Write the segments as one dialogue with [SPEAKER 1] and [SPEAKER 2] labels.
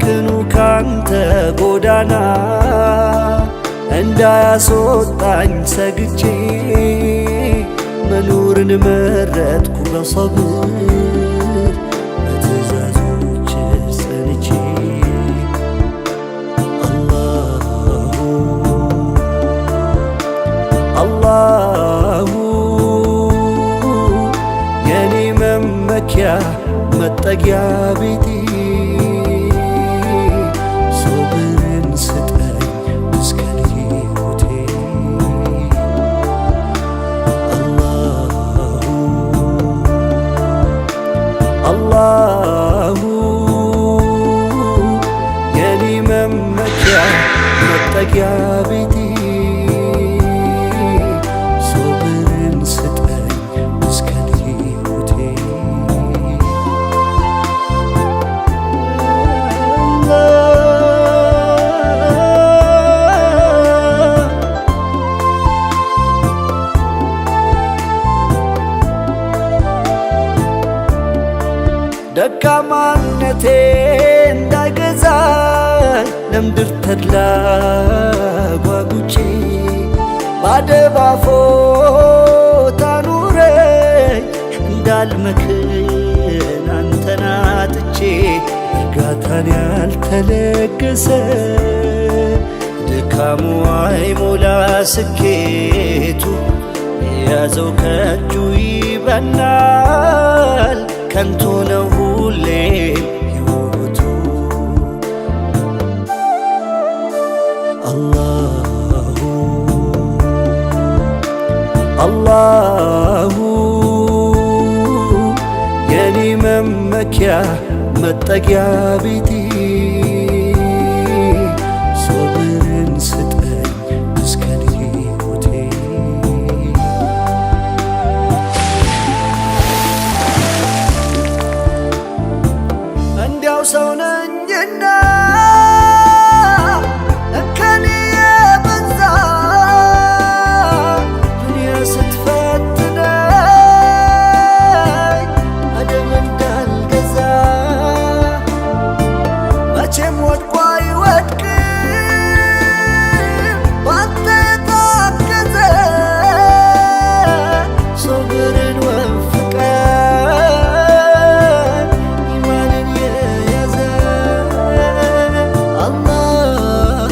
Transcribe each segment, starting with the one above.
[SPEAKER 1] ከቅኑ ካንተ ጎዳና እንዳያስወጣኝ ሰግቼ መኖርን መረጥኩ በሰብር በትእዛዞች ጸንቼ። አላሁ የኔ መመኪያ መጠጊያ ቤቴ ሶብርን ስጠኝ እስከ ሕይወቴ። አላሁ የኔ መመኪያ መጠጊያ ቤቴ ሶብርን ስጠኝ እስከ ሕይወቴ። ደካማነቴ እንዳይገዛኝ ለምድር ተድላ ጓጉቼ ባደባፎት አኑረኝ እንዳልመክን አንተን አጥቼ። እርጋታን ያልተለገሰ ድካሙ አይሞላ ስኬቱ የያዘው ከእጁ ይበናል ከንቱ ነው ሁሌም ሕይወቱ። አላሁ የኔ መመኪያ መጠጊያ ቤቴ ሶብርን ስጠኝ እስከ ሕይወቴ። እንዲያው ሰው ነኝና እንከን የበዛ ዱንያ ስትፈትነኝ አደብ እንዳልገዛ። መቼም ወድቆ አይወድቅም ባንተ የታገዘ ሶብርን ወፍቀን ኢማንን የያዘ። አላህ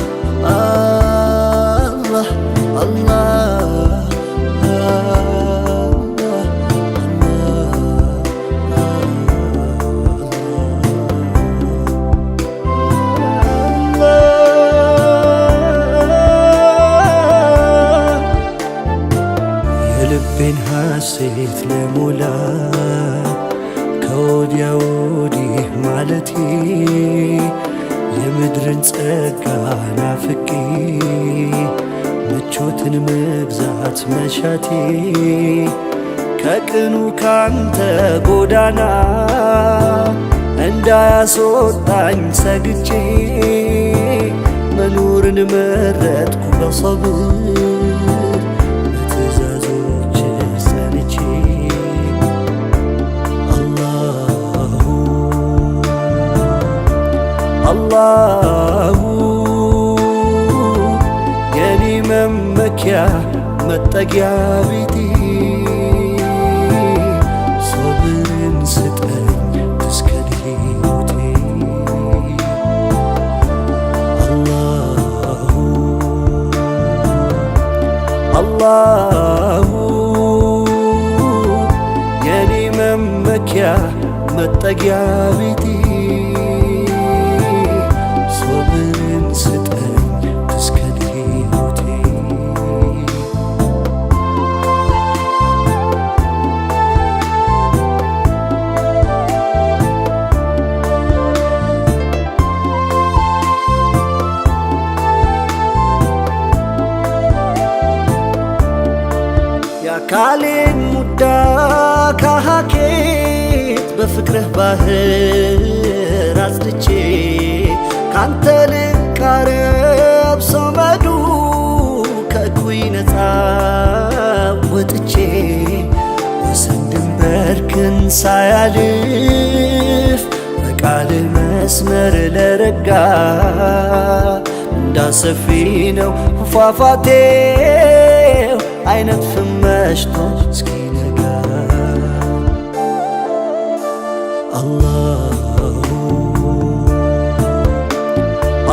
[SPEAKER 1] አላህ አላህ የልቤን ሐሴት ለሞላ ከወዲያ ወዲህ ማለቴ የምድርን ጸጋ ናፍቄ ምቾትን መግዛት መሻቴ ከቅኑ ካንተ ጎዳና እንዳያስወጣኝ ሰግቼ መኖርን መረጥኩ በሰብር በትእዛዞች ጸንቼ። አላሁ የኔ መመኪያ መጠጊያ ቤቴ ሶብርን ስጠኝ እስከ ሕይወቴ። አላሁ የኔ መመኪያ መጠጊያ ቤቴ ሶብርን ስጠኝ እስከ ሕይወቴ። የአካሌን ሙዳ ከሀኬት በፍቅርህ ባህር አጽድቼ ካንተ ልቃረብ ሰመዱ ከእኩይ ነፃ ወጥቼ ወሰን ድንበርክን ሳያልፍ በቃልህ መስመር ለረጋ እንዳሰፊ ነው ፏፏቴው አይነጥፍም መሽቶ እስኪነጋ። አላሁ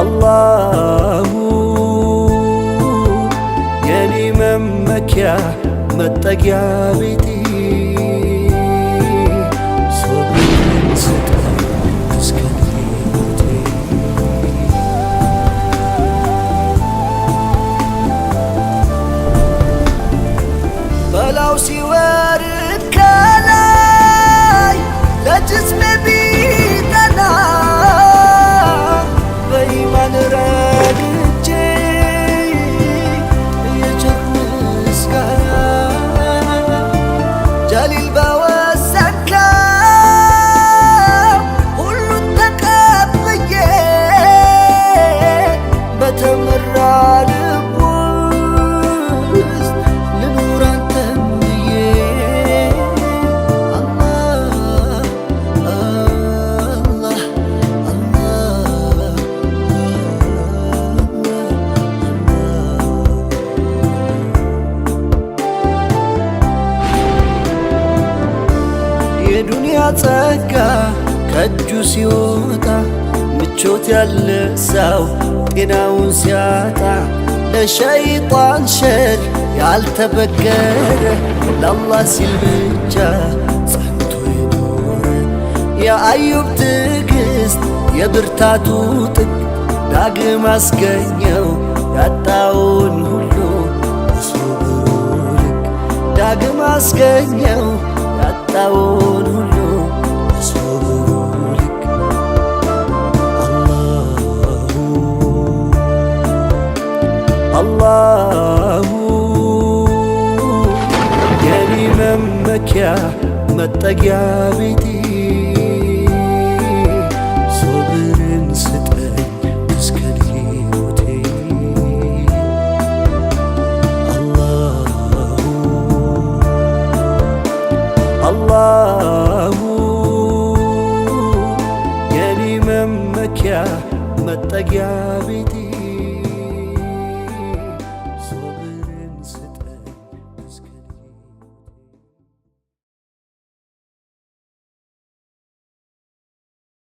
[SPEAKER 1] አላሁ የኔ መመኪያ መጠጊያ ቤቴ ሶብርን ስጠኝ እስከ ሞቴ። በላው ሲወርድ ከላይ ለጅስሜ ቢጠና በኢማን ረግቼ የቸርኩ ምስጋና ጀሊል በወሰንከው ሁሉን ተቀብዬ በተመራ ልብ ውስጥ ልኑር አንተን ብዬ። የዱንያ ጸጋ ከእጁ ሲወጣ ምቾት ያለ ሰው ጤናውን ሲያጣ ለሸይጣን ሸር ያልተበገረ ለአላህ ሲል ብቻ ጸንቶ የኖረ የአዩብ ትዕግስት የብርታቱ ጥግ ዳግም አስገኘው ያጣውን ሁሉ በሶብሩ ልክ ዳግም አስገኘው ያጣውን ሁሉ በሶብሩ ልክ። አላሁ የኔ መመኪያ መጠጊያ ቤቴ ሶብርን ስጠኝ እስከ ሞቴ። አላሁ የኔ መመኪያ መጠጊያ ቤቴ